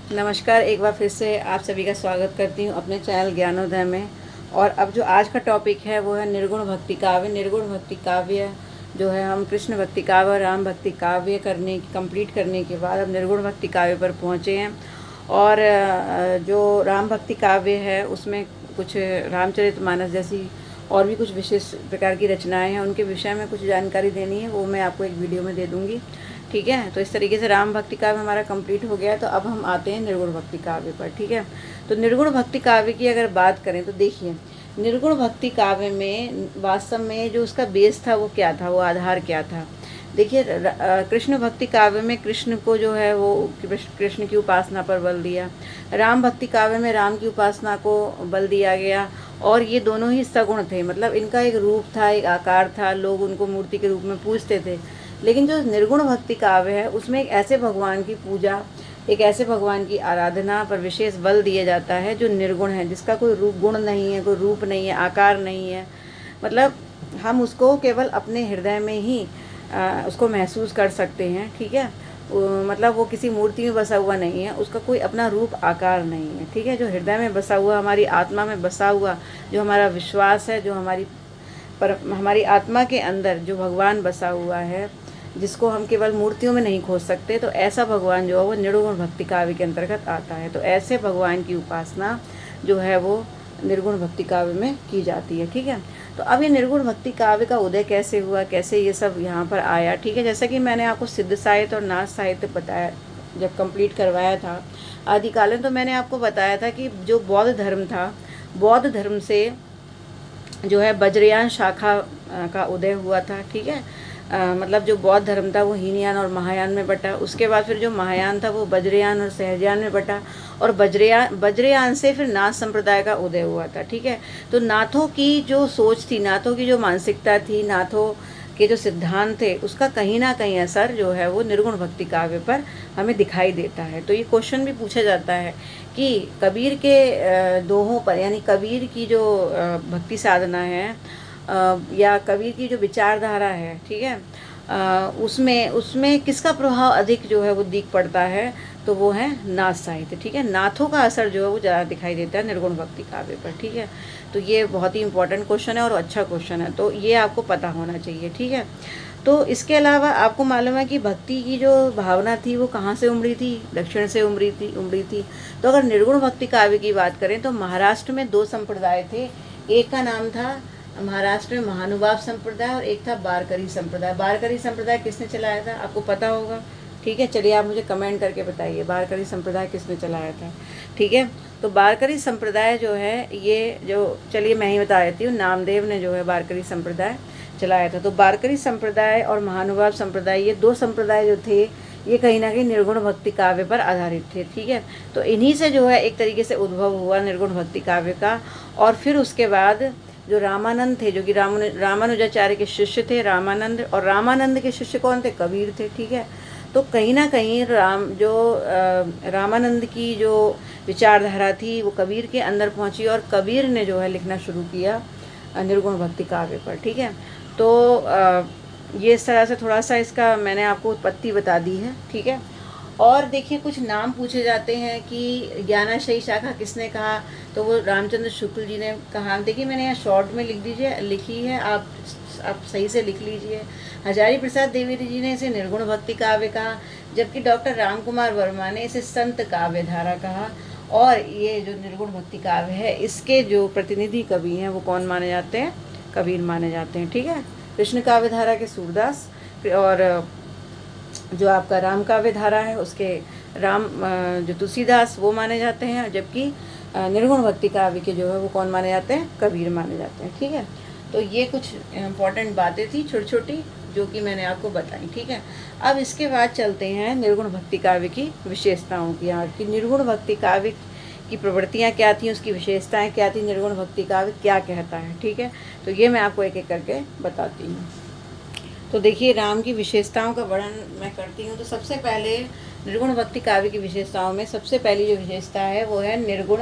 नमस्कार, एक बार फिर से आप सभी का स्वागत करती हूँ अपने चैनल ज्ञानोदय में। और अब जो आज का टॉपिक है वो है निर्गुण भक्ति काव्य। निर्गुण भक्ति काव्य जो है, हम कृष्ण भक्ति काव्य और राम भक्ति काव्य कंप्लीट करने के बाद अब निर्गुण भक्ति काव्य पर पहुँचे हैं। और जो राम भक्ति काव्य है उसमें कुछ रामचरितमानस जैसी और भी कुछ विशेष प्रकार की रचनाएं हैं, उनके विषय में कुछ जानकारी देनी है, वो मैं आपको एक वीडियो में दे दूँगी। ठीक है, तो इस तरीके से राम भक्ति काव्य हमारा कंप्लीट हो गया है। तो अब हम आते हैं निर्गुण भक्ति काव्य पर। ठीक है, तो निर्गुण भक्ति काव्य की अगर बात करें तो देखिए, निर्गुण भक्ति काव्य में वास्तव में जो उसका बेस था वो क्या था, वो आधार क्या था। देखिए, कृष्ण भक्ति काव्य में कृष्ण को जो है वो कृष्ण की उपासना पर बल दिया। राम भक्ति काव्य में राम की उपासना को बल दिया गया। और ये दोनों ही सगुण थे, मतलब इनका एक रूप था, एक आकार था, लोग उनको मूर्ति के रूप में पूजते थे। लेकिन जो निर्गुण भक्ति काव्य है उसमें एक ऐसे भगवान की पूजा, एक ऐसे भगवान की आराधना पर विशेष बल दिया जाता है जो निर्गुण है, जिसका कोई रूप गुण नहीं है, कोई रूप नहीं है, आकार नहीं है। मतलब हम उसको केवल अपने हृदय में ही उसको महसूस कर सकते हैं। ठीक है, मतलब वो किसी मूर्ति में बसा हुआ नहीं है, उसका कोई अपना रूप आकार नहीं है। ठीक है, जो हृदय में बसा हुआ, हमारी आत्मा में बसा हुआ जो हमारा विश्वास है, जो हमारी आत्मा के अंदर जो भगवान बसा हुआ है, जिसको हम केवल मूर्तियों में नहीं खोज सकते, तो ऐसा भगवान जो है वो निर्गुण भक्ति काव्य के अंतर्गत आता है। तो ऐसे भगवान की उपासना जो है वो निर्गुण भक्ति काव्य में की जाती है। ठीक है, तो अब ये निर्गुण भक्ति काव्य का उदय कैसे हुआ, कैसे ये सब यहाँ पर आया। ठीक है, जैसा कि मैंने आपको सिद्ध साहित्य और नाथ साहित्य बताया, जब कंप्लीट करवाया था आदिकालीन, तो मैंने आपको बताया था कि जो बौद्ध धर्म था, बौद्ध धर्म से जो है वज्रयान शाखा का उदय हुआ था। ठीक है, मतलब जो बौद्ध धर्म था वो हीनयान और महायान में बटा। उसके बाद फिर जो महायान था वो वज्रयान और सहजयान में बटा। और वज्रयान से फिर नाथ संप्रदाय का उदय हुआ था। ठीक है, तो नाथों की जो सोच थी, नाथों की जो मानसिकता थी, नाथों के जो सिद्धांत थे, उसका कहीं ना कहीं असर जो है वो निर्गुण भक्ति काव्य पर हमें दिखाई देता है। तो ये क्वेश्चन भी पूछा जाता है कि कबीर के दोहों पर, यानी कबीर की जो भक्ति साधना है या कबीर की जो विचारधारा है, ठीक है, उसमें उसमें किसका प्रभाव अधिक जो है वो दिख पड़ता है, तो वो है नाथ साहित्य। ठीक है, नाथों का असर जो है वो ज़्यादा दिखाई देता है निर्गुण भक्ति काव्य पर। ठीक है, तो ये बहुत ही इंपॉर्टेंट क्वेश्चन है और अच्छा क्वेश्चन है, तो ये आपको पता होना चाहिए। ठीक है, तो इसके अलावा आपको मालूम है कि भक्ति की जो भावना थी वो कहाँ से उमड़ी थी, दक्षिण से उमड़ी थी। तो अगर निर्गुण भक्ति काव्य की बात करें तो महाराष्ट्र में दो संप्रदाय थे। एक का नाम था महाराष्ट्र में महानुभाव संप्रदाय और एक था बारकरी संप्रदाय। बारकरी संप्रदाय किसने चलाया था, आपको पता होगा। ठीक है, चलिए आप मुझे कमेंट करके बताइए बारकरी संप्रदाय किसने चलाया था। ठीक है, तो बारकरी संप्रदाय जो है, ये जो, चलिए मैं ही बता देती हूँ, नामदेव ने जो है बारकरी संप्रदाय चलाया था। तो बारकरी संप्रदाय और महानुभाव संप्रदाय, ये दो संप्रदाय जो थे, ये कहीं ना कहीं निर्गुण भक्ति काव्य पर आधारित थे। ठीक है, तो इन्हीं से जो है एक तरीके से उद्भव हुआ निर्गुण भक्ति काव्य का। और फिर उसके बाद जो रामानंद थे, जो कि रामानुजाचार्य के शिष्य थे, रामानंद, और रामानंद के शिष्य कौन थे, कबीर थे। ठीक है, तो कहीं ना कहीं रामानंद की जो विचारधारा थी वो कबीर के अंदर पहुंची और कबीर ने जो है लिखना शुरू किया निर्गुण भक्ति काव्य पर। ठीक है, तो ये इस तरह से थोड़ा सा इसका मैंने आपको उत्पत्ति बता दी है। ठीक है, और देखिए कुछ नाम पूछे जाते हैं कि ज्ञानाशयी शाखा किसने कहा, तो वो रामचंद्र शुक्ल जी ने कहा। देखिए मैंने यहाँ शॉर्ट में लिखी है, आप सही से लिख लीजिए। हजारी प्रसाद द्विवेदी जी ने इसे निर्गुण भक्ति काव्य कहा, जबकि डॉक्टर राम कुमार वर्मा ने इसे संत काव्य धारा कहा। और ये जो निर्गुण भक्ति काव्य है, इसके जो प्रतिनिधि कवि हैं वो कौन माने जाते हैं, कबीर माने जाते हैं। ठीक है, कृष्ण काव्य धारा के सूरदास, और जो आपका राम काव्य धारा है उसके जो तुलसीदास वो माने जाते हैं, जबकि निर्गुण भक्ति काव्य के जो है वो कौन माने जाते हैं, कबीर माने जाते हैं। ठीक है, तो ये कुछ इम्पोर्टेंट बातें थी छोटी छोटी जो कि मैंने आपको बताई। ठीक है, अब इसके बाद चलते हैं निर्गुण भक्ति काव्य की विशेषताओं की। यहाँ की निर्गुण भक्ति काव्य की प्रवृत्तियाँ क्या थी, उसकी विशेषताएँ क्या थी, निर्गुण भक्ति काव्य क्या कहता है। ठीक है, तो ये मैं आपको एक एक करके बताती हूँ। तो देखिए, राम की विशेषताओं का वर्णन मैं करती हूँ। तो सबसे पहले निर्गुण भक्ति काव्य की विशेषताओं में सबसे पहली जो विशेषता है वो है निर्गुण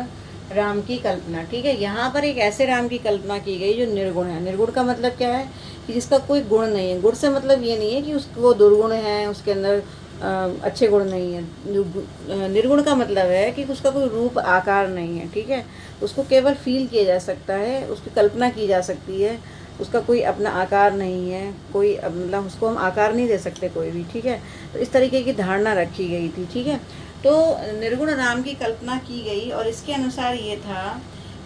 राम की कल्पना। ठीक है, यहाँ पर एक ऐसे राम की कल्पना की गई जो निर्गुण है। निर्गुण का मतलब क्या है कि जिसका कोई गुण नहीं है। गुण से मतलब ये नहीं है कि वो दुर्गुण है, उसके अंदर अच्छे गुण नहीं है। निर्गुण का मतलब है कि उसका कोई रूप आकार नहीं है, ठीक है। उसको केवल फील किया जा सकता है, उसकी कल्पना की जा सकती है, उसका कोई अपना आकार नहीं है, कोई मतलब उसको हम आकार नहीं दे सकते कोई भी, ठीक है। तो इस तरीके की धारणा रखी गई थी, ठीक है। तो निर्गुण राम की कल्पना की गई और इसके अनुसार ये था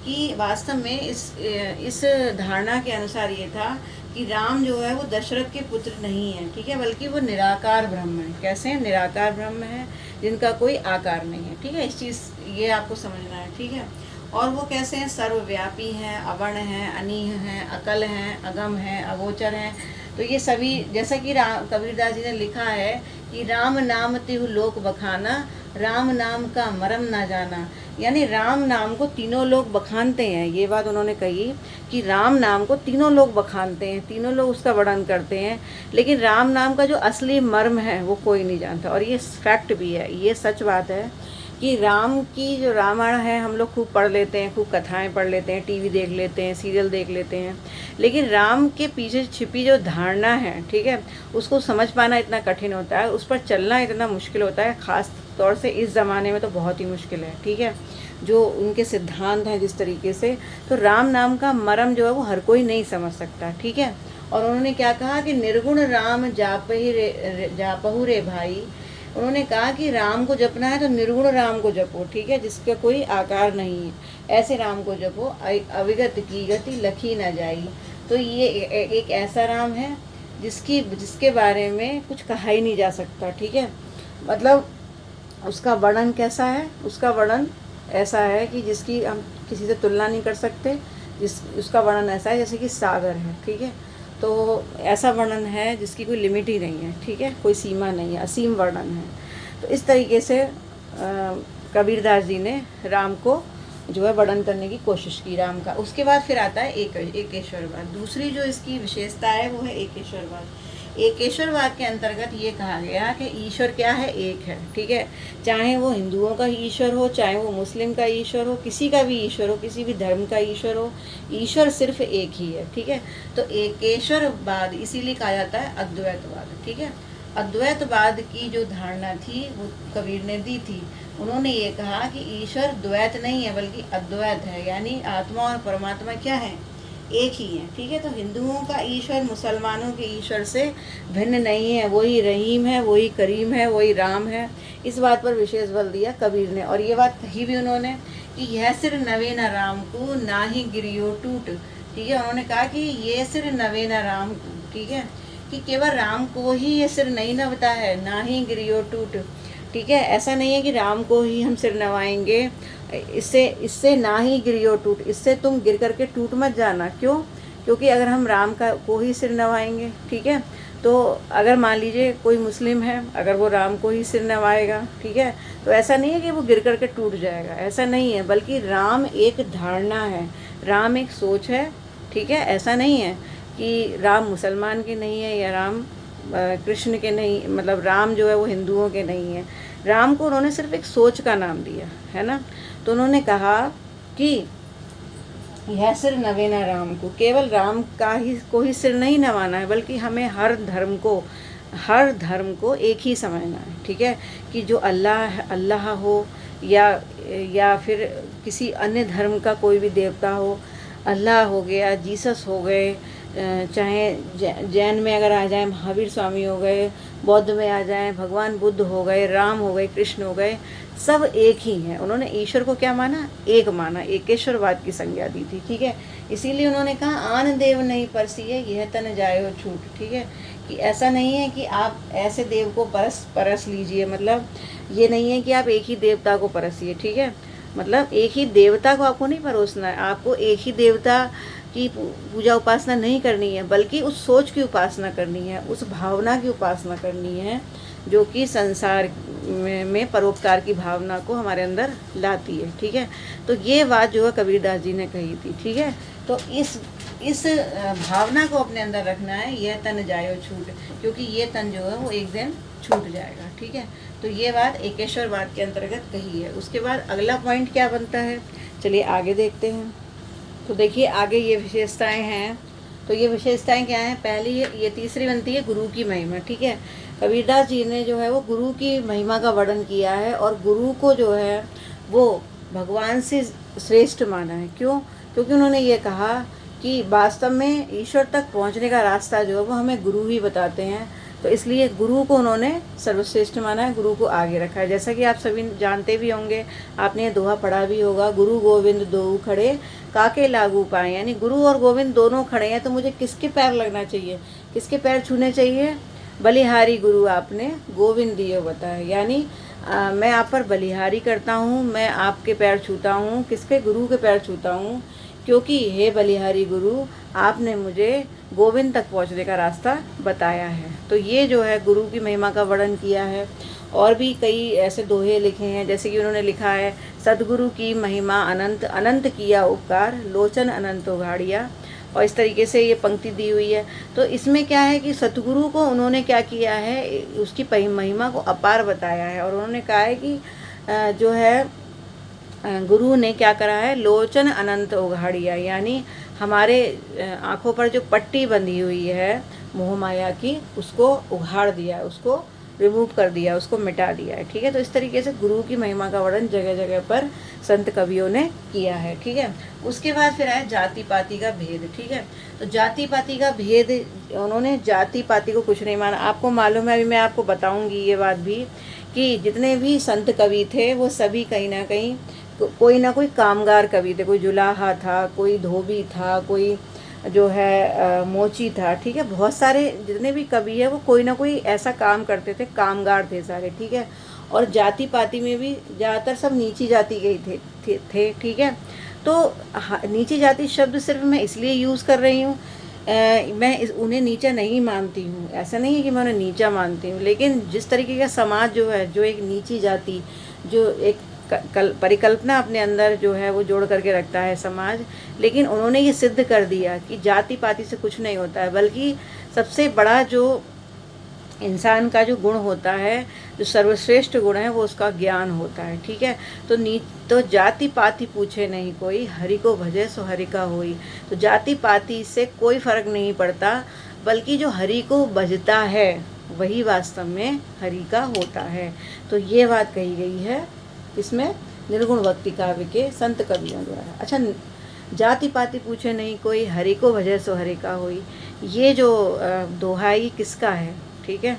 कि वास्तव में इस धारणा के अनुसार ये था कि राम जो है वो दशरथ के पुत्र नहीं है, ठीक है, बल्कि वो निराकार ब्रह्म है। कैसे हैं? निराकार ब्रह्म है जिनका कोई आकार नहीं है, ठीक है। इस चीज़ ये आपको समझना है, ठीक है। और वो कैसे हैं? सर्वव्यापी हैं, अवर्ण हैं, अनीह हैं, अकल हैं, अगम हैं, अगोचर हैं। तो ये सभी, जैसा कि कबीरदास जी ने लिखा है कि राम नाम तिहु लोक बखाना, राम नाम का मरम ना जाना। यानी राम नाम को तीनों लोग बखानते हैं। ये बात उन्होंने कही कि राम नाम को तीनों लोग बखानते हैं, तीनों लोग उसका वर्णन करते हैं, लेकिन राम नाम का जो असली मर्म है वो कोई नहीं जानता। और ये फैक्ट भी है, ये सच बात है कि राम की जो रामायण है हम लोग खूब पढ़ लेते हैं, खूब कथाएं पढ़ लेते हैं, टीवी देख लेते हैं, सीरियल देख लेते हैं, लेकिन राम के पीछे छिपी जो धारणा है, ठीक है, उसको समझ पाना इतना कठिन होता है, उस पर चलना इतना मुश्किल होता है। ख़ास तौर से इस ज़माने में तो बहुत ही मुश्किल है, ठीक है। जो उनके सिद्धांत हैं जिस तरीके से, तो राम नाम का मर्म जो है वो हर कोई नहीं समझ सकता, ठीक है। और उन्होंने क्या कहा कि निर्गुण राम जापहु रे भाई। उन्होंने कहा कि राम को जपना है तो निर्गुण राम को जपो, ठीक है, जिसका कोई आकार नहीं है, ऐसे राम को जपो। अविगत की गति लखी न जाई। तो ये एक ऐसा राम है जिसके बारे में कुछ कहा ही नहीं जा सकता, ठीक है। मतलब उसका वर्णन कैसा है? उसका वर्णन ऐसा है कि जिसकी हम किसी से तुलना नहीं कर सकते। उसका वर्णन ऐसा है जैसे कि सागर है, ठीक है। तो ऐसा वर्णन है जिसकी कोई लिमिट ही नहीं है, ठीक है, कोई सीमा नहीं है, असीम वर्णन है। तो इस तरीके से कबीरदास जी ने राम को जो है वर्णन करने की कोशिश की, राम का। उसके बाद फिर आता है एकेश्वरवाद। दूसरी जो इसकी विशेषता है वो है एकेश्वरवाद। एकेश्वरवाद के अंतर्गत ये कहा गया कि ईश्वर क्या है? एक है, ठीक है। चाहे वो हिंदुओं का ईश्वर हो, चाहे वो मुस्लिम का ईश्वर हो, किसी का भी ईश्वर हो, किसी भी धर्म का ईश्वर हो, ईश्वर सिर्फ एक ही है, ठीक है। तो एकेश्वरवाद इसीलिए कहा जाता है अद्वैतवाद, ठीक है। अद्वैतवाद की जो धारणा थी वो कबीर ने दी थी। उन्होंने ये कहा कि ईश्वर द्वैत नहीं है बल्कि अद्वैत है, यानी आत्मा और परमात्मा क्या है? एक ही है, ठीक है। तो हिंदुओं का ईश्वर मुसलमानों के ईश्वर से भिन्न नहीं है, वही रहीम है, वही करीम है, वही राम है। इस बात पर विशेष बल दिया कबीर ने। और ये बात कही भी उन्होंने कि यह सिर नवे न राम को ना ही गिरियो टूट, ठीक है। उन्होंने कहा कि ये सिर नवे न राम को, ठीक है, कि केवल राम को ही ये सिर नहीं नवता है, ना ही गिरियो टूट, ठीक है। ऐसा नहीं है कि राम को ही हम सिर नवाएंगे, इससे ना ही गिरियो टूट, इससे तुम गिर करके टूट मत जाना। क्यों? क्योंकि अगर हम राम को ही सिर नवाएंगे, ठीक है, तो अगर मान लीजिए कोई मुस्लिम है, अगर वो राम को ही सिर नवाएगा, ठीक है, तो ऐसा नहीं है कि वो गिर करके टूट जाएगा, ऐसा नहीं है। बल्कि राम एक धारणा है, राम एक सोच है, ठीक है। ऐसा नहीं है कि राम मुसलमान के नहीं है या राम कृष्ण के नहीं, मतलब राम जो है वो हिंदुओं के नहीं है। राम को उन्होंने सिर्फ एक सोच का नाम दिया है ना। तो उन्होंने कहा कि यह सिर नवेना राम को, केवल राम को ही सिर नहीं नवाना है, बल्कि हमें हर धर्म को एक ही समझना है, ठीक है। कि जो अल्लाह हो या फिर किसी अन्य धर्म का कोई भी देवता हो, अल्लाह हो गया, जीसस हो गए, चाहे जैन में अगर आ जाए महावीर स्वामी हो गए, बौद्ध में आ जाए भगवान बुद्ध हो गए, राम हो गए, कृष्ण हो गए, सब एक ही हैं। उन्होंने ईश्वर को क्या माना? एक माना, एकेश्वरवाद की संज्ञा दी थी, ठीक है। इसीलिए उन्होंने कहा आन देव नहीं परसिए यह तन जायो छूट, ठीक है। कि ऐसा नहीं है कि आप ऐसे देव को परस लीजिए, मतलब ये नहीं है कि आप एक ही देवता को परसिए, ठीक है। मतलब एक ही देवता को आपको नहीं परोसना है, आपको एक ही देवता की पूजा उपासना नहीं करनी है, बल्कि उस सोच की उपासना करनी है, उस भावना की उपासना करनी है जो कि संसार में परोपकार की भावना को हमारे अंदर लाती है, ठीक है। तो ये बात जो है कबीरदास जी ने कही थी, ठीक है। तो इस भावना को अपने अंदर रखना है, यह तन जायो छूट, क्योंकि ये तन जो है वो एक दिन छूट जाएगा, ठीक है। तो ये बात एकेश्वरवाद के अंतर्गत कही है। उसके बाद अगला पॉइंट क्या बनता है, चलिए आगे देखते हैं। तो देखिए आगे ये विशेषताएं हैं। तो ये विशेषताएं क्या हैं? पहली ये तीसरी बनती है गुरु की महिमा, ठीक है। कबीरदास जी ने जो है वो गुरु की महिमा का वर्णन किया है और गुरु को जो है वो भगवान से श्रेष्ठ माना है। क्यों? क्योंकि उन्होंने ये कहा कि वास्तव में ईश्वर तक पहुंचने का रास्ता जो है वो हमें गुरु ही बताते हैं। तो इसलिए गुरु को उन्होंने सर्वश्रेष्ठ माना है, गुरु को आगे रखा है। जैसा कि आप सभी जानते भी होंगे, आपने ये दोहा पढ़ा भी होगा, गुरु गोविंद दोऊ खड़े काके लागू पाए। यानी गुरु और गोविंद दोनों खड़े हैं तो मुझे किसके पैर लगना चाहिए, किसके पैर छूने चाहिए? बलिहारी गुरु आपने गोविंद दियो बताए। यानी मैं आप पर बलिहारी करता हूँ, मैं आपके पैर छूता हूँ। किसके? गुरु के पैर छूता हूँ, क्योंकि हे बलिहारी गुरु, आपने मुझे गोविंद तक पहुँचने का रास्ता बताया है। तो ये जो है गुरु की महिमा का वर्णन किया है। और भी कई ऐसे दोहे लिखे हैं, जैसे कि उन्होंने लिखा है, सदगुरु की महिमा अनंत, अनंत किया उपकार, लोचन अनंत उघाड़िया। और इस तरीके से ये पंक्ति दी हुई है। तो इसमें क्या है कि सतगुरु को उन्होंने क्या किया है, उसकी महिमा को अपार बताया है। और उन्होंने कहा है कि जो है गुरु ने क्या करा है, लोचन अनंत उघाड़िया। यानी हमारे आँखों पर जो पट्टी बंधी हुई है मोह माया की, उसको उघाड़ दिया है, उसको रिमूव कर दिया, उसको मिटा दिया है। ठीक है, तो इस तरीके से गुरु की महिमा का वर्णन जगह जगह पर संत कवियों ने किया है। ठीक है, उसके बाद फिर आया जाति पाति का भेद। ठीक है, तो जाति पाति का भेद, उन्होंने जाति पाति को कुछ नहीं माना। आपको मालूम है, अभी मैं आपको बताऊंगी ये बात भी, कि जितने भी संत कवि थे वो सभी कहीं ना कहीं कोई ना कोई कामगार कवि थे। कोई जुलाहा था, कोई धोबी था, कोई जो है मोची था। ठीक है, बहुत सारे जितने भी कवि है वो कोई ना कोई ऐसा काम करते थे, कामगार थे सारे। ठीक है, और जाति पाति में भी ज़्यादातर सब नीची जाति के ही थे। ठीक है, तो नीची जाति शब्द सिर्फ मैं इसलिए यूज़ कर रही हूँ, मैं उन्हें नीचा नहीं मानती हूँ, ऐसा नहीं है कि मैं उन्हें नीचा मानती हूँ, लेकिन जिस तरीके का समाज जो है, जो एक नीची जाति, जो एक परिकल्पना अपने अंदर जो है वो जोड़ करके रखता है समाज, लेकिन उन्होंने ये सिद्ध कर दिया कि जाति पाति से कुछ नहीं होता है, बल्कि सबसे बड़ा जो इंसान का जो गुण होता है, जो सर्वश्रेष्ठ गुण है, वो उसका ज्ञान होता है। ठीक है, तो जाति पाति पूछे नहीं कोई, हरि को भजे सो हरि का होई। तो जाति पाति से कोई फर्क नहीं पड़ता, बल्कि जो हरि को भजता है वही वास्तव में हरि का होता है। तो ये बात कही गई है इसमें निर्गुण भक्ति काव्य के संत कवियों द्वारा। अच्छा, जाति पाति पूछे नहीं कोई, हरि को भजे सो हरि का होई, ये जो दोहा ये किसका है? ठीक है,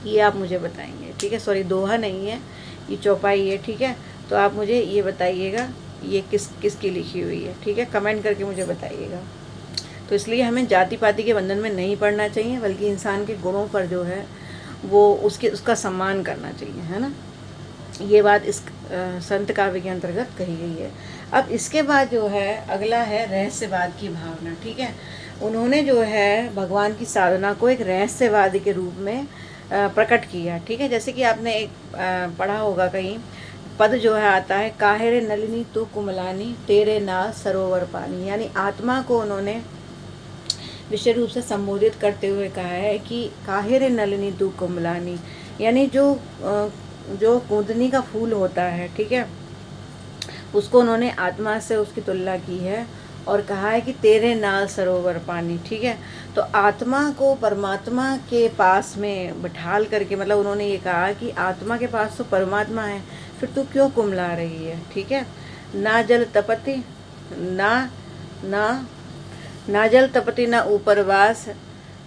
ये आप मुझे बताएंगे। ठीक है, सॉरी, दोहा नहीं है, ये चौपाई है। ठीक है, तो आप मुझे ये बताइएगा ये किसकी लिखी हुई है। ठीक है, कमेंट करके मुझे बताइएगा। तो इसलिए हमें जाति पाति के बंधन में नहीं पड़ना चाहिए, बल्कि इंसान के गुणों पर जो है वो उसका सम्मान करना चाहिए, है ना। ये बात इस संत काव्य के अंतर्गत कही गई है। अब इसके बाद जो है अगला है रहस्यवाद की भावना। ठीक है, उन्होंने जो है भगवान की साधना को एक रहस्यवाद के रूप में प्रकट किया। ठीक है, जैसे कि आपने एक पढ़ा होगा कहीं, पद जो है आता है, काहेरे नलिनी तू कुमलानी, तेरे नाल सरोवर पानी। यानी आत्मा को उन्होंने विशेष रूप से संबोधित करते हुए कहा है कि काहेरे नलिनी तू कुमलानी, यानी जो कूदनी का फूल होता है, ठीक है, उसको उन्होंने आत्मा से उसकी तुलना की है और कहा है कि तेरे नाल सरोवर पानी। ठीक है, तो आत्मा को परमात्मा के पास में बिठाल करके, मतलब उन्होंने ये कहा कि आत्मा के पास तो परमात्मा है, फिर तू क्यों कुमला रही है। ठीक है, ना जल तपति ना जल तपति ना ऊपर वास,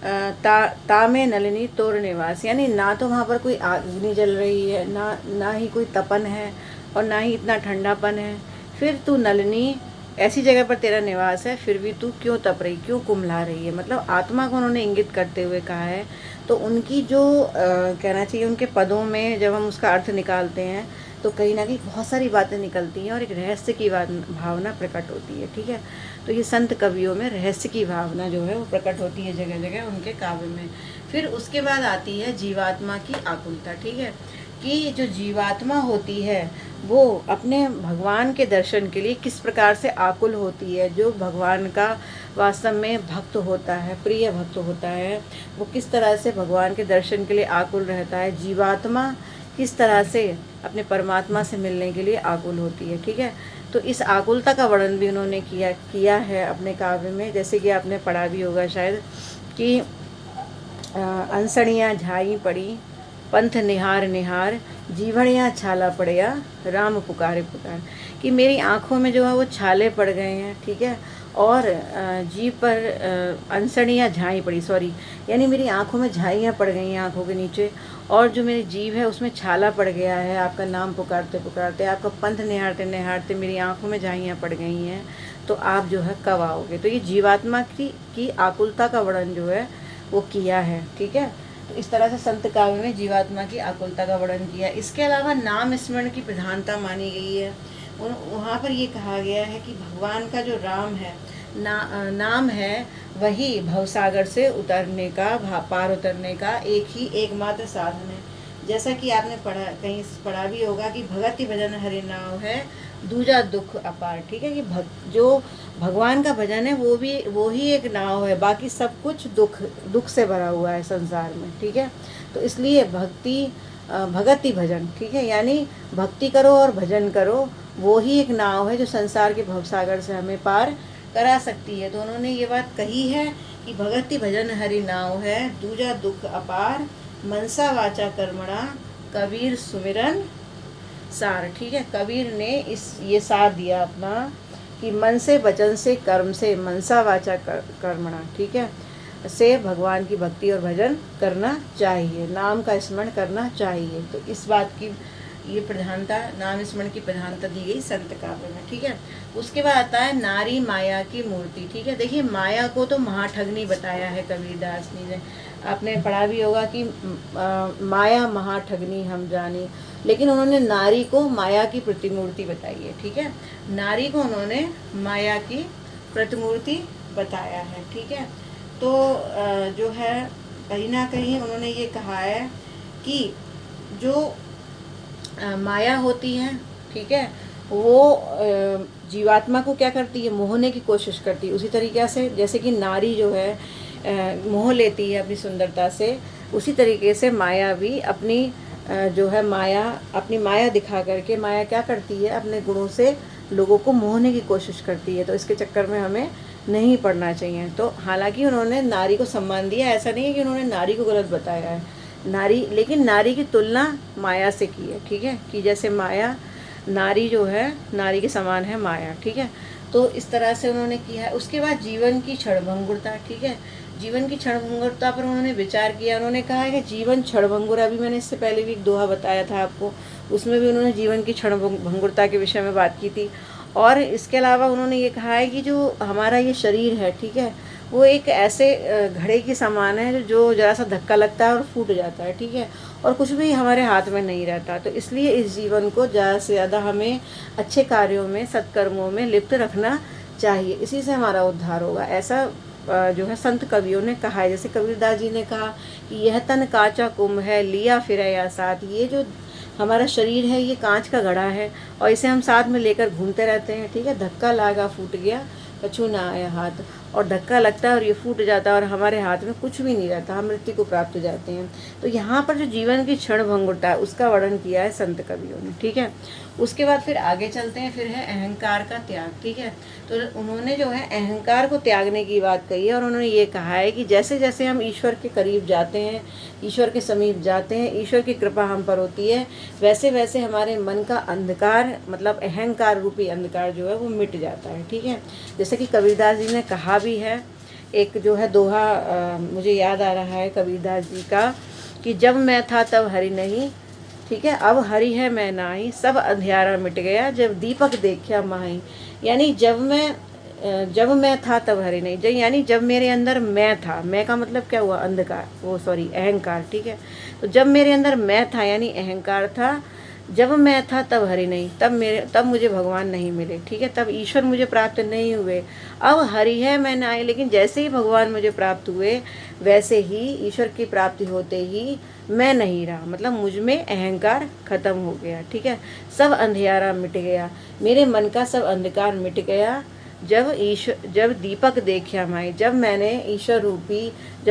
तामे नलिनी तोर निवास। यानी ना तो वहाँ पर कोई अग्नि जल रही है, ना ही कोई तपन है और ना ही इतना ठंडापन है, फिर तू नलिनी ऐसी जगह पर तेरा निवास है, फिर भी तू क्यों तप रही, क्यों कुम्हला रही है। मतलब आत्मा को उन्होंने इंगित करते हुए कहा है। तो उनकी जो कहना चाहिए, उनके पदों में जब हम उसका अर्थ निकालते हैं तो कहीं ना कहीं बहुत सारी बातें निकलती हैं और एक रहस्य की भावना प्रकट होती है। ठीक है, तो ये संत कवियों में रहस्य की भावना जो है वो प्रकट होती है जगह जगह उनके काव्य में। फिर उसके बाद आती है जीवात्मा की आकुलता। ठीक है, कि जो जीवात्मा होती है वो अपने भगवान के दर्शन के लिए किस प्रकार से आकुल होती है। जो भगवान का वास्तव में भक्त होता है, प्रिय भक्त होता है, वो किस तरह से भगवान के दर्शन के लिए आकुल रहता है। जीवात्मा किस तरह से अपने परमात्मा से मिलने के लिए आकुल होती है। ठीक है, तो इस आकुलता का वर्णन भी उन्होंने किया है अपने काव्य में। जैसे कि आपने पढ़ा भी होगा शायद कि अंसड़ियाँ झाई पड़ी, पंथ निहार निहार, जीवड़ियाँ छाला पड़या, राम पुकारे पुकार। कि मेरी आँखों में जो है वो छाले पड़ गए हैं, ठीक है, और जीभ पर अंसड़ियाँ झाई पड़ी, सॉरी, यानी मेरी आँखों में झाइयाँ पड़ गई हैं आँखों के नीचे, और जो मेरी जीभ है उसमें छाला पड़ गया है आपका नाम पुकारते पुकारते, आपका पंथ निहारते निहारते मेरी आँखों में झाइयाँ पड़ गई हैं, तो आप जो है कब आओगे। तो ये जीवात्मा की आकुलता का वर्णन जो है वो किया है, ठीक है। तो इस तरह से संत काव्य में जीवात्मा की आकुलता का वर्णन किया। इसके अलावा नाम स्मरण की प्रधानता मानी गई है। वहाँ पर ये कहा गया है कि भगवान का जो राम है, नाम है, वही भवसागर से उतरने का, पार उतरने का एकमात्र साधन है। जैसा कि आपने कहीं पढ़ा भी होगा कि भगति भजन हरि नाम है, दूजा दुख अपार, ठीक है। कि जो भगवान का भजन है वो ही एक नाव है, बाकी सब कुछ दुख से भरा हुआ है संसार में, ठीक है। तो इसलिए भगति भजन, ठीक है, यानी भक्ति करो और भजन करो, वो ही एक नाव है जो संसार के भवसागर से हमें पार करा सकती है। तो उन्होंने ये बात कही है कि भगति भजन हरि नाव है, दूजा दुख अपार, मनसा वाचा कर्मणा, कबीर सुमिरन सार, ठीक है। कबीर ने ये सार दिया अपना कि मन से, वचन से, कर्म से, मनसा वाचा कर्मणा, ठीक है, से भगवान की भक्ति और भजन करना चाहिए, नाम का स्मरण करना चाहिए। तो इस बात की ये प्रधानता, नाम स्मरण की प्रधानता दी गई संत काव्य में, ठीक है। उसके बाद आता है नारी माया की मूर्ति, ठीक है। देखिए, माया को तो महाठगनी बताया है कबीरदास जी ने, आपने पढ़ा भी होगा कि माया महाठगनी हम जानी, लेकिन उन्होंने नारी को माया की प्रतिमूर्ति बताई है, ठीक है। नारी को उन्होंने माया की प्रतिमूर्ति बताया है, ठीक है। तो जो है कहीं ना कहीं उन्होंने ये कहा है कि जो माया होती है, ठीक है, वो जीवात्मा को क्या करती है, मोहने की कोशिश करती है। उसी तरीके से जैसे कि नारी जो है मोह लेती है अपनी सुंदरता से, उसी तरीके से माया भी अपनी जो है अपनी माया दिखा करके माया क्या करती है, अपने गुणों से लोगों को मोहने की कोशिश करती है। तो इसके चक्कर में हमें नहीं पड़ना चाहिए। तो हालांकि उन्होंने नारी को सम्मान दिया, ऐसा नहीं है कि उन्होंने नारी को गलत बताया है, लेकिन नारी की तुलना माया से की है, ठीक है, कि जैसे माया, नारी जो है नारी के समान है माया, ठीक है। तो इस तरह से उन्होंने किया है। उसके बाद जीवन की क्षणभंगुरता, ठीक है, जीवन की क्षणभंगुरता पर उन्होंने विचार किया। उन्होंने कहा है कि जीवन क्षणभंगुर, अभी मैंने इससे पहले भी एक दोहा बताया था आपको, उसमें भी उन्होंने जीवन की क्षणभंगुरता के विषय में बात की थी। और इसके अलावा उन्होंने ये कहा है कि जो हमारा ये शरीर है, ठीक है, वो एक ऐसे घड़े की समान है जो जरा सा धक्का लगता है और फूट जाता है, ठीक है, और कुछ भी हमारे हाथ में नहीं रहता। तो इसलिए इस जीवन को ज़्यादा से ज़्यादा हमें अच्छे कार्यों में, सत्कर्मों में लिप्त रखना चाहिए, इसी से हमारा उद्धार होगा। ऐसा जो है संत कवियों ने कहा है। जैसे कबीरदास जी ने कहा कि यह तन काचा कुंभ है, लिया फिरे या साथ। ये जो हमारा शरीर है ये कांच का घड़ा है और इसे हम साथ में लेकर घूमते रहते हैं, ठीक है। धक्का लगा, फूट गया, कछु ना आया हाथ, और धक्का लगता है और ये फूट जाता है और हमारे हाथ में कुछ भी नहीं रहता, हम मृत्यु को प्राप्त हो जाते हैं। तो यहाँ पर जो जीवन की क्षणभंगुरता है उसका वर्णन किया है संत कवियों ने, ठीक है। उसके बाद फिर आगे चलते हैं, फिर है अहंकार का त्याग, ठीक है। तो उन्होंने जो है अहंकार को त्यागने की बात कही है और उन्होंने ये कहा है कि जैसे जैसे हम ईश्वर के करीब जाते हैं, ईश्वर के समीप जाते हैं, ईश्वर की कृपा हम पर होती है, वैसे वैसे हमारे मन का अंधकार, मतलब अहंकार रूपी अंधकार जो है वो मिट जाता है, ठीक है। जैसे कि कबीरदास जी ने कहा भी है, एक जो है दोहा मुझे याद आ रहा है कबीरदास जी का, कि जब मैं था तब हरि नहीं, ठीक है, अब हरि है मैं नाही, सब अंधियारा मिट गया, जब दीपक देखा माही। यानी जब मैं था तब हरि नहीं, यानी जब मेरे अंदर मैं था, मैं का मतलब क्या हुआ, अंधकार, वो सॉरी अहंकार, ठीक है। तो जब मेरे अंदर मैं था यानी अहंकार था, जब मैं था तब हरि नहीं, तब मुझे भगवान नहीं मिले, ठीक है, तब ईश्वर मुझे प्राप्त नहीं हुए। अब हरि है मैं नहीं, लेकिन जैसे ही भगवान मुझे प्राप्त हुए वैसे ही ईश्वर की प्राप्ति होते ही मैं नहीं रहा, मतलब मुझ में अहंकार खत्म हो गया, ठीक है। सब अंधियारा मिट गया, मेरे मन का सब अंधकार मिट गया, जब दीपक देखा माई, जब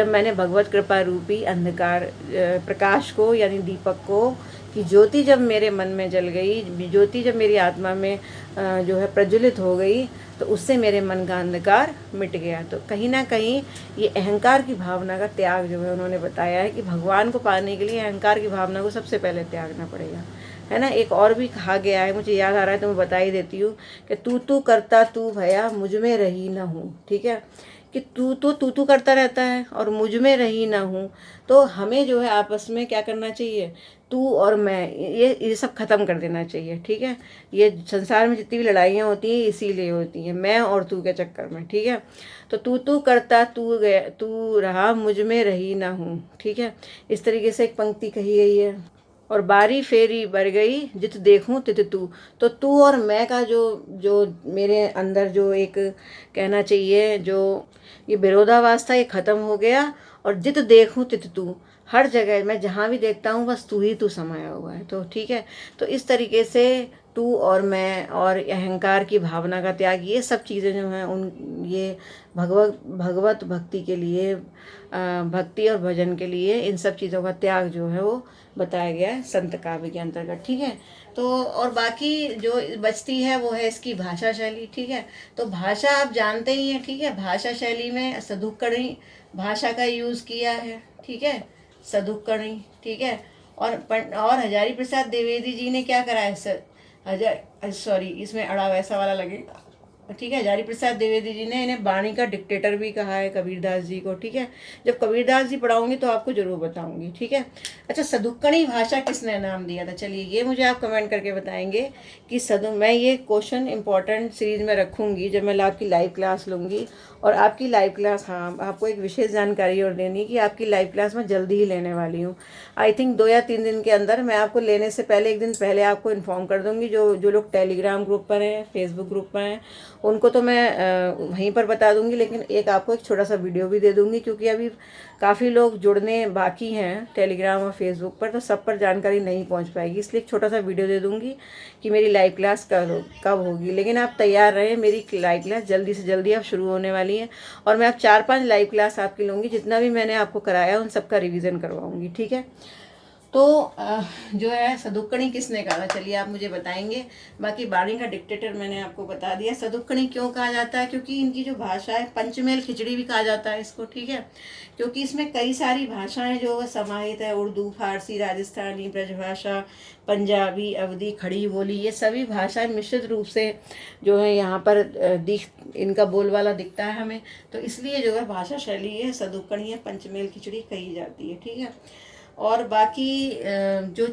मैंने भगवत कृपा रूपी अंधकार प्रकाश को यानी दीपक को, कि ज्योति जब मेरे मन में जल गई, ज्योति जब मेरी आत्मा में जो है प्रज्वलित हो गई, तो उससे मेरे मन का अंधकार मिट गया। तो कहीं ना कहीं ये अहंकार की भावना का त्याग जो है उन्होंने बताया है कि भगवान को पाने के लिए अहंकार की भावना को सबसे पहले त्यागना पड़ेगा, है ना। एक और भी कहा गया है, मुझे याद आ रहा है तो मैं बता ही देती हूँ कि तू करता तू भया मुझ में रही ना हूँ, ठीक है। कि तू करता रहता है और मुझ में रही ना हूँ। तो हमें जो है आपस में क्या करना चाहिए, तू और मैं, ये सब खत्म कर देना चाहिए, ठीक है। ये संसार में जितनी भी लड़ाइयाँ होती हैं इसीलिए होती हैं, मैं और तू के चक्कर में, ठीक है। तो तू करता तू गया तू रहा मुझ में रही ना हूँ, ठीक है। इस तरीके से एक पंक्ति कही गई है। और बारी फेरी बर गई जित देखूं तित तू। तो तू और मैं का जो जो मेरे अंदर जो एक कहना चाहिए, जो ये विरोधाभास था, ये खत्म हो गया। और जित देखूं तित तू, हर जगह मैं जहाँ भी देखता हूँ बस तू ही तू समाया हुआ है, तो ठीक है। तो इस तरीके से तू और मैं और अहंकार की भावना का त्याग, ये सब चीज़ें जो हैं उन ये भगवत भक्ति के लिए, भक्ति और भजन के लिए इन सब चीज़ों का त्याग जो है वो बताया गया है संत काव्य के अंतर्गत, ठीक है। तो और बाकी जो बचती है वो है इसकी भाषा शैली, ठीक है। तो भाषा आप जानते ही हैं, ठीक है। भाषा शैली में सदुक्कड़ी भाषा का यूज़ किया है, ठीक है, सदुक्कड़ी, ठीक है। और हजारी प्रसाद द्विवेदी जी ने क्या करा है, सॉरी इसमें अड़ा वैसा वाला लगे, ठीक है। हजारी प्रसाद द्विवेदी जी ने इन्हें वाणी का डिक्टेटर भी कहा है कबीरदास जी को, ठीक है। जब कबीरदास जी पढ़ाऊंगी तो आपको जरूर बताऊंगी, ठीक है। अच्छा, सदुक्कड़ी भाषा किसने नाम दिया था, चलिए ये मुझे आप कमेंट करके बताएंगे कि मैं ये क्वेश्चन इंपॉर्टेंट सीरीज में रखूंगी जब मैं आपकी लाइव क्लास लूँगी। और आपकी लाइव क्लास, हाँ, आपको एक विशेष जानकारी और देनी कि आपकी लाइव क्लास मैं जल्दी ही लेने वाली हूँ। आई थिंक 2 या 3 दिन के अंदर मैं आपको लेने से पहले 1 दिन पहले आपको इन्फॉर्म कर दूँगी। जो लोग टेलीग्राम ग्रुप पर हैं, फेसबुक ग्रुप पर हैं, उनको तो मैं वहीं पर बता दूंगी, लेकिन आपको एक छोटा सा वीडियो भी दे दूंगी, क्योंकि अभी काफ़ी लोग जुड़ने बाकी हैं टेलीग्राम और फेसबुक पर, तो सब पर जानकारी नहीं पहुंच पाएगी, इसलिए एक छोटा सा वीडियो दे दूंगी कि मेरी लाइव क्लास कब होगी। लेकिन आप तैयार रहें, मेरी लाइव क्लास जल्दी से जल्दी अब शुरू होने वाली है। और मैं अब 4-5 लाइव क्लास आपकी लूँगी, जितना भी मैंने आपको कराया उन सबका रिविज़न करवाऊँगी, ठीक है। तो जो है सदुक्कड़ी किसने कहा, चलिए आप मुझे बताएंगे। बाकी वाणी का डिक्टेटर मैंने आपको बता दिया। सदुक्कड़ी क्यों कहा जाता है, क्योंकि इनकी जो भाषा है, पंचमेल खिचड़ी भी कहा जाता है इसको, ठीक है। क्योंकि इसमें कई सारी भाषाएं जो समाहित है, उर्दू, फारसी, राजस्थानी, ब्रजभाषा, पंजाबी, अवधी, खड़ी बोली, ये सभी भाषाएं मिश्रित रूप से जो है यहाँ पर इनका बोलबाला दिखता है हमें। तो इसलिए जो है भाषा शैली है सदुक्कड़ी है, पंचमेल खिचड़ी कही जाती है, ठीक है। और बाकी जो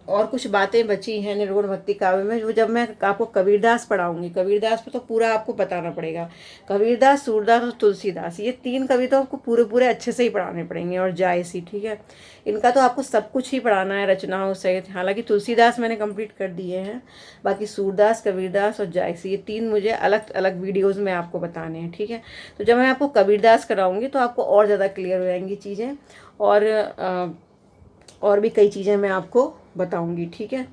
और कुछ बातें बची हैं निर्गुण भक्ति काव्य में, वो जब मैं आपको कबीरदास पढ़ाऊंगी, कबीरदास पे तो पूरा आपको बताना पड़ेगा। कबीरदास, सूरदास और तुलसीदास, ये 3 कवि तो आपको पूरे अच्छे से ही पढ़ाने पड़ेंगे, और जायसी, ठीक है। इनका तो आपको सब कुछ ही पढ़ाना है रचनाओं सहित। हालांकि तुलसीदास मैंने कंप्लीट कर दिए हैं, बाकी सूरदास, कबीरदास और जायसी, ये 3 मुझे अलग अलग वीडियोज़ में आपको बताने हैं, ठीक है। तो जब मैं आपको कबीरदास कराऊंगी तो आपको और ज़्यादा क्लियर हो जाएंगी चीज़ें, और भी कई चीज़ें मैं आपको बताऊंगी, ठीक है।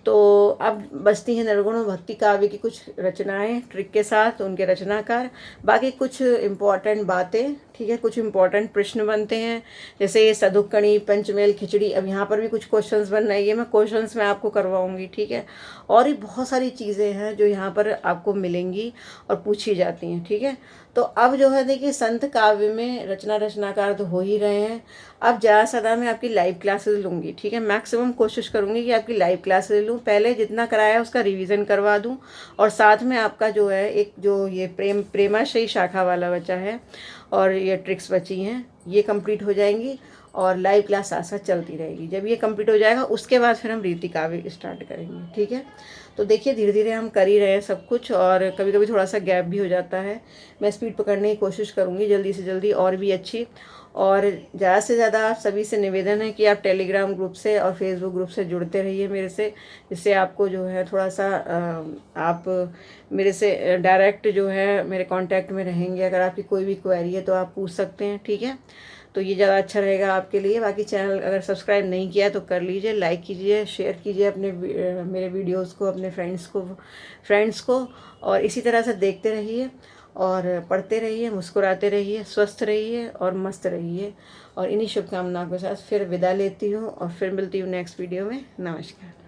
तो अब बचती हैं निर्गुण भक्ति काव्य की कुछ रचनाएं ट्रिक के साथ, उनके रचनाकार, बाकी कुछ इम्पॉर्टेंट बातें, ठीक है। कुछ इम्पॉर्टेंट प्रश्न बनते हैं, जैसे ये सदुक्कड़ी, पंचमेल खिचड़ी, अब यहाँ पर भी कुछ क्वेश्चंस बन रही है, मैं क्वेश्चंस में आपको करवाऊंगी, ठीक है। और भी बहुत सारी चीज़ें हैं जो यहाँ पर आपको मिलेंगी और पूछी जाती हैं, ठीक है। तो अब जो है देखिए, संत काव्य में रचनाकार तो हो ही रहे हैं। अब ज़्यादा से ज़्यादा मैं आपकी लाइव क्लासेस लूँगी, ठीक है। मैक्सिमम कोशिश करूँगी कि आपकी लाइव क्लासेस लूँ, पहले जितना कराया उसका रिवीजन करवा दूँ, और साथ में आपका जो है एक जो ये प्रेमाश्रयी शाखा वाला बचा है और ये ट्रिक्स बची हैं, ये कंप्लीट हो जाएंगी, और लाइव क्लास साथ साथ चलती रहेगी। जब ये कंप्लीट हो जाएगा उसके बाद फिर हम रीति काव्य स्टार्ट करेंगे, ठीक है। तो देखिए, धीरे धीरे हम कर ही रहे हैं सब कुछ, और कभी कभी थोड़ा सा गैप भी हो जाता है। मैं स्पीड पकड़ने की कोशिश करूँगी जल्दी से जल्दी और भी अच्छी। और ज़्यादा से ज़्यादा आप सभी से निवेदन है कि आप टेलीग्राम ग्रुप से और फेसबुक ग्रुप से जुड़ते रहिए मेरे से, जिससे आपको जो है थोड़ा सा आप मेरे से डायरेक्ट जो है मेरे कांटेक्ट में रहेंगे। अगर आपकी कोई भी क्वेरी है तो आप पूछ सकते हैं, ठीक है। तो ये ज़्यादा अच्छा रहेगा आपके लिए। बाकी चैनल अगर सब्सक्राइब नहीं किया तो कर लीजिए, लाइक कीजिए, शेयर कीजिए अपने मेरे वीडियोस को अपने फ्रेंड्स को, और इसी तरह से देखते रहिए और पढ़ते रहिए, मुस्कुराते रहिए, स्वस्थ रहिए और मस्त रहिए। और इन्हीं शुभकामनाओं के साथ फिर विदा लेती हूँ, और फिर मिलती हूँ नेक्स्ट वीडियो में। नमस्कार।